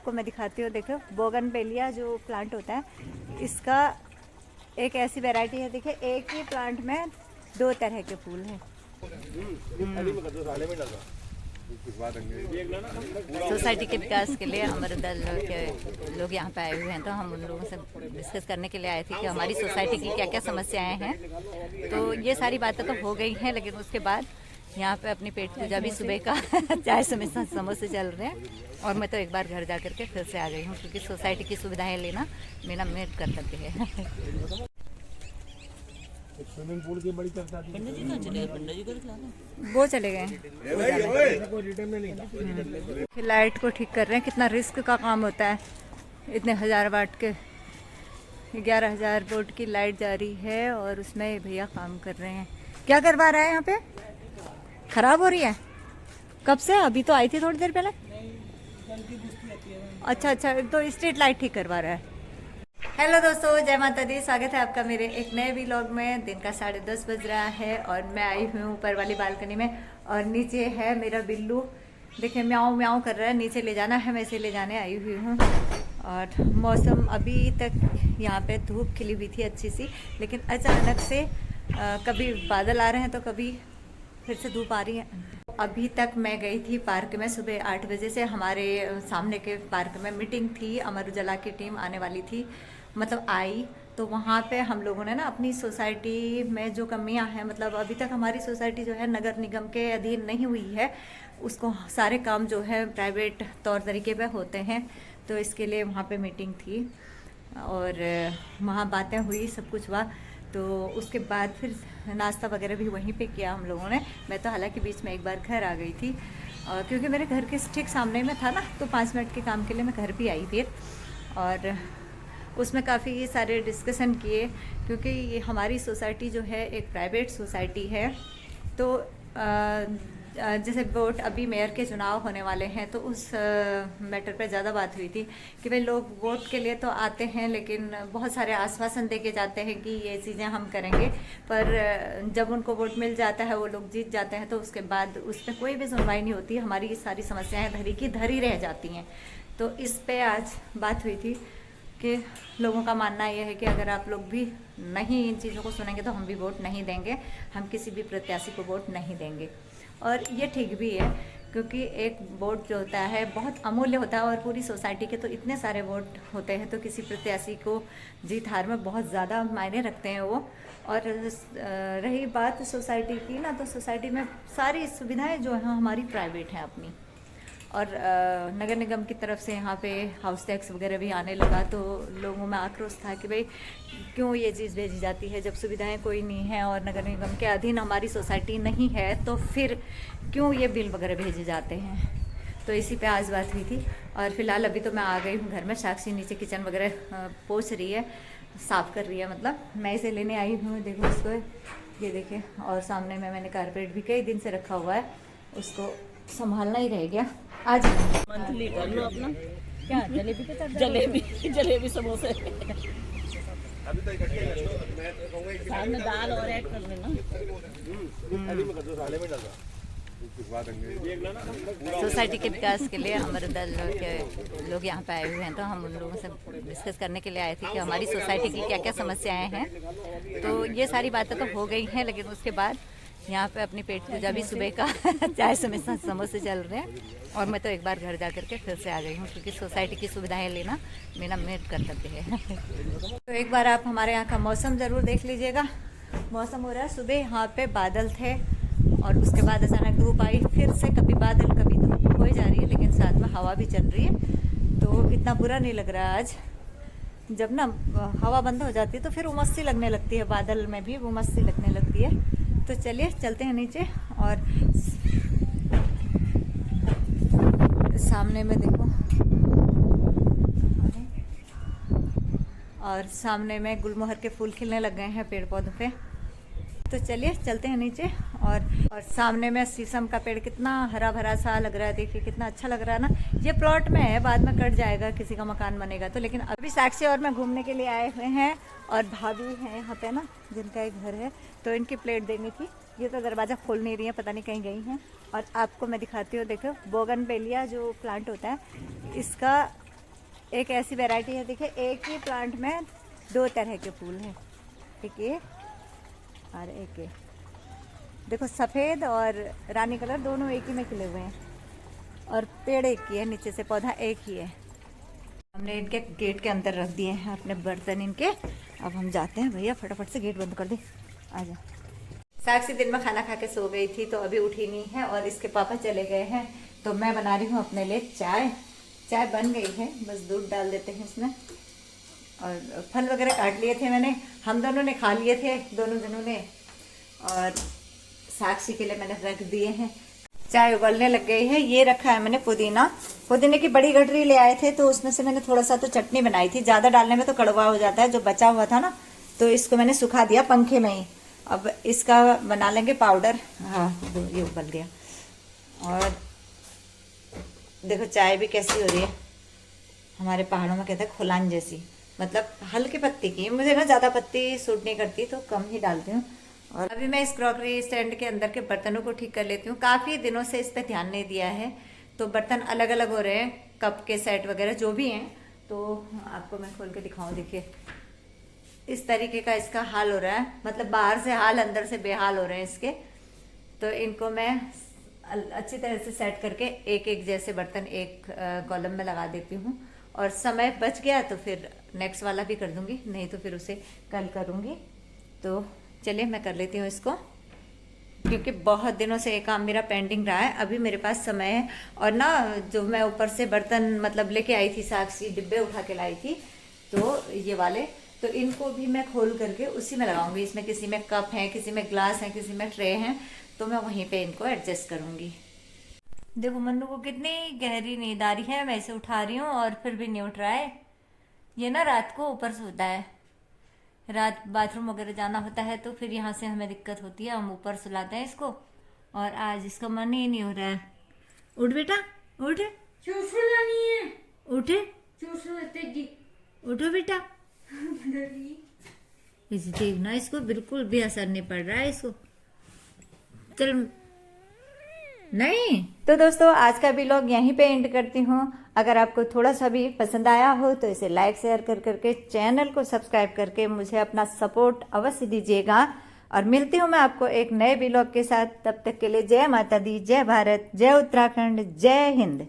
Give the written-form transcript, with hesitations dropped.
आपको मैं दिखाती हूँ। देखो बोगनवेलिया जो प्लांट होता है, इसका एक ऐसी वैरायटी है। देखिए एक ही प्लांट में 2 तरह के फूल हैं। सोसाइटी के विकास के लिए अमर दल के लोग यहाँ पे आए हुए हैं, तो हम उन लोगों से डिस्कस करने के लिए आए थे कि हमारी सोसाइटी की क्या क्या समस्याएं हैं। तो ये सारी बातें तो हो गई हैं, लेकिन उसके बाद यहाँ पे अपनी पेट पूजा भी सुबह का चाय समोसे चल रहे हैं। और मैं तो एक बार घर जा करके फिर से आ गई हूँ, क्योंकि सोसाइटी की सुविधाएं लेना मेरा मेन कर्तव्य है। स्विमिंग पूल की बड़ी चर्चा थी। पंडित जी कहाँ चले गए? पंडित जी को दिखलाना। वो चले गए। लाइट को ठीक कर रहे हैं। कितना रिस्क का काम होता है। इतने 1000 वाट के 11,000 वोल्ट की लाइट जा रही है और उसमें भैया काम कर रहे हैं। क्या करवा रहा है यहाँ पे? खराब हो रही है? कब से? अभी तो आई थी थोड़ी देर पहले। अच्छा, तो स्ट्रीट लाइट ठीक करवा रहा है। हेलो दोस्तों, जय माता दी। स्वागत है आपका मेरे एक नए व्लॉग में। दिन का 10:30 बज रहा है और मैं आई हुई हूँ ऊपर वाली बालकनी में। और नीचे है मेरा बिल्लू। देखिए म्याऊं म्याऊं कर रहा है। नीचे ले जाना है, मैं इसे ले जाने आई हुई हूँ। और मौसम अभी तक यहाँ पे धूप खिली हुई थी अच्छी सी, लेकिन अचानक से कभी बादल आ रहे हैं तो कभी फिर से धूप आ रही है। अभी तक मैं गई थी पार्क में। सुबह 8 बजे से हमारे सामने के पार्क में मीटिंग थी। अमर उजाला की टीम आने वाली थी, मतलब आई। तो वहाँ पे हम लोगों ने ना अपनी सोसाइटी में जो कमियां हैं, मतलब अभी तक हमारी सोसाइटी जो है नगर निगम के अधीन नहीं हुई है, उसको सारे काम जो है प्राइवेट तौर तरीके पे होते हैं। तो इसके लिए वहाँ पे मीटिंग थी और वहाँ बातें हुई, सब कुछ हुआ। तो उसके बाद फिर नाश्ता वगैरह भी वहीं पे किया हम लोगों ने। मैं तो हालांकि बीच में एक बार घर आ गई थी, क्योंकि मेरे घर के ठीक सामने में था ना, तो 5 मिनट के काम के लिए मैं घर भी आई फिर। और उसमें काफ़ी सारे डिस्कशन किए, क्योंकि ये हमारी सोसाइटी जो है एक प्राइवेट सोसाइटी है। तो जैसे वोट अभी मेयर के चुनाव होने वाले हैं, तो उस मैटर पे ज़्यादा बात हुई थी कि भाई लोग वोट के लिए तो आते हैं, लेकिन बहुत सारे आश्वासन दे के जाते हैं कि ये चीज़ें हम करेंगे, पर जब उनको वोट मिल जाता है, वो लोग जीत जाते हैं, तो उसके बाद उस पर कोई भी सुनवाई नहीं होती। हमारी सारी समस्याएं धरी की धरी रह जाती हैं। तो इस पे आज बात हुई थी कि लोगों का मानना यह है कि अगर आप लोग भी नहीं इन चीज़ों को सुनेंगे तो हम भी वोट नहीं देंगे, हम किसी भी प्रत्याशी को वोट नहीं देंगे। और ये ठीक भी है, क्योंकि एक वोट जो होता है बहुत अमूल्य होता है, और पूरी सोसाइटी के तो इतने सारे वोट होते हैं, तो किसी प्रत्याशी को जीत हार में बहुत ज़्यादा मायने रखते हैं वो। और रही बात सोसाइटी की ना, तो सोसाइटी में सारी सुविधाएं जो हैं हमारी प्राइवेट हैं अपनी। और नगर निगम की तरफ से यहाँ पे हाउस टैक्स वगैरह भी आने लगा, तो लोगों में आक्रोश था कि भाई क्यों ये चीज़ भेजी जाती है जब सुविधाएं कोई नहीं है और नगर निगम के अधीन हमारी सोसाइटी नहीं है, तो फिर क्यों ये बिल वगैरह भेजे जाते हैं। तो इसी पे आज बात हुई थी। और फिलहाल अभी तो मैं आ गई हूँ घर में। साक्षी नीचे किचन वगैरह पोंछ रही है, साफ़ कर रही है, मतलब मैं इसे लेने आई हूँ। देखो इसको, ये देखे। और सामने में मैंने कारपेट भी कई दिन से रखा हुआ है, उसको संभालना ही रह गया। आज मंथली कर लो अपना। क्या जलेबी के साथ? जलेबी समोसे साथ में दाल और ऐड कर लेना। सोसाइटी के विकास के लिए अमर दल के लोग यहाँ पे आए हुए हैं, तो हम उन लोगों से डिस्कस करने के लिए आए थे कि हमारी सोसाइटी की क्या क्या समस्याएं हैं। तो ये सारी बातें तो हो गई हैं, लेकिन उसके बाद यहाँ पे अपनी पेट पूजा भी सुबह का चाय समोसे चल रहे हैं। और मैं तो एक बार घर जा करके फिर से आ गई हूँ, क्योंकि सोसाइटी की सुविधाएं लेना मेरा मेन कर्तव्य है। तो एक बार आप हमारे यहाँ का मौसम ज़रूर देख लीजिएगा। मौसम हो रहा है, सुबह यहाँ पे बादल थे और उसके बाद अचानक धूप आई, फिर से कभी बादल कभी धूप हो जा रही है, लेकिन साथ में हवा भी चल रही है। तो इतना बुरा नहीं लग रहा आज। जब ना हवा बंद हो जाती है तो फिर उमस सी लगने लगती है, बादल में भी उमस सी लगने लगती है। तो चलिए चलते हैं नीचे। और सामने में देखो, और सामने में गुलमोहर के फूल खिलने लग गए हैं पेड़ पौधों पे। तो चलिए चलते हैं नीचे। और सामने में शीशम का पेड़ कितना हरा भरा सा लग रहा है। देखिए कितना अच्छा लग रहा है ना। ये प्लॉट में है, बाद में कट जाएगा, किसी का मकान बनेगा तो। लेकिन अभी साक्षी और मैं घूमने के लिए आए हुए हैं, और भाभी हैं यहाँ पे ना, जिनका एक घर है, तो इनकी प्लेट देनी थी। ये तो दरवाज़ा खोल नहीं रही है, पता नहीं कहीं गई हैं। और आपको मैं दिखाती हूँ। देखो बोगनवेलिया जो प्लांट होता है, इसका एक ऐसी वैरायटी है, देखिए एक ही प्लांट में 2 तरह के फूल हैं, एक ये और एक ये। देखो सफ़ेद और रानी कलर दोनों एक ही में खिले हुए हैं, और पेड़ एक ही है, नीचे से पौधा एक ही है। हमने इनके गेट के अंदर रख दिए हैं अपने बर्तन इनके। अब हम जाते हैं, भैया फटाफट से गेट बंद कर दे, आजा। साक्षी दिन में खाना खा के सो गई थी, तो अभी उठी नहीं है, और इसके पापा चले गए हैं, तो मैं बना रही हूँ अपने लिए चाय। चाय बन गई है, बस दूध डाल देते हैं इसमें। और फल वगैरह काट लिए थे मैंने, हम दोनों ने खा लिए थे, दोनों जनों ने, और साक्षी के लिए मैंने रख दिए हैं। चाय उबलने लग गई है। ये रखा है मैंने पुदीने की बड़ी गठरी ले आए थे, तो उसमें से मैंने थोड़ा सा तो चटनी बनाई थी, ज़्यादा डालने में तो कड़वा हो जाता है, जो बचा हुआ था ना, तो इसको मैंने सुखा दिया पंखे में ही। अब इसका बना लेंगे पाउडर। हाँ ये उबल गया। और देखो चाय भी कैसी हो रही है, हमारे पहाड़ों में कहते हैं खुलान जैसी, मतलब हल्की पत्ती की। मुझे ना ज़्यादा पत्ती सूट नहीं करती, तो कम ही डालती हूँ। और अभी मैं इस क्रॉकरी स्टैंड के अंदर के बर्तनों को ठीक कर लेती हूँ। काफ़ी दिनों से इस पर ध्यान नहीं दिया है, तो बर्तन अलग अलग हो रहे हैं, कप के सेट वगैरह जो भी हैं। तो आपको मैं खोल के दिखाऊँ, देखिए इस तरीके का इसका हाल हो रहा है, मतलब बाहर से हाल अंदर से बेहाल हो रहे हैं इसके। तो इनको मैं अच्छी तरह से सेट करके एक एक जैसे बर्तन एक कॉलम में लगा देती हूँ, और समय बच गया तो फिर नेक्स्ट वाला भी कर दूँगी, नहीं तो फिर उसे कल करूँगी। तो चलिए मैं कर लेती हूँ इसको, क्योंकि बहुत दिनों से ये काम मेरा पेंडिंग रहा है। अभी मेरे पास समय है, और ना जो मैं ऊपर से बर्तन मतलब लेके आई थी, साक्षी डिब्बे उठा के लाई थी, तो ये वाले, तो इनको भी मैं खोल करके उसी में लगाऊंगी। इसमें किसी में कप हैं, किसी में ग्लास हैं, किसी में ट्रे हैं, तो मैं वहीं पे इनको एडजस्ट करूंगी। देखो मन्नू को कितनी गहरी नींद आ रही है, मैं इसे उठा रही हूँ और फिर भी नहीं उठ रहा है। ये ना रात को ऊपर सोता है, रात बाथरूम वगैरह जाना होता है, तो फिर यहाँ से हमें दिक्कत होती है, हम ऊपर सुलाते हैं इसको, और आज इसका मन ही नहीं हो रहा है। उठ बेटा उठ, उठ उठो बेटा। इसे देखना, इसको बिल्कुल भी असर नहीं पड़ रहा है इसको, चल नहीं। तो दोस्तों आज का व्लॉग यहीं पे एंड करती हूँ। अगर आपको थोड़ा सा भी पसंद आया हो तो इसे लाइक शेयर करके चैनल को सब्सक्राइब करके मुझे अपना सपोर्ट अवश्य दीजिएगा। और मिलती हूँ मैं आपको एक नए व्लॉग के साथ। तब तक के लिए जय माता दी, जय भारत, जय उत्तराखंड, जय हिंद।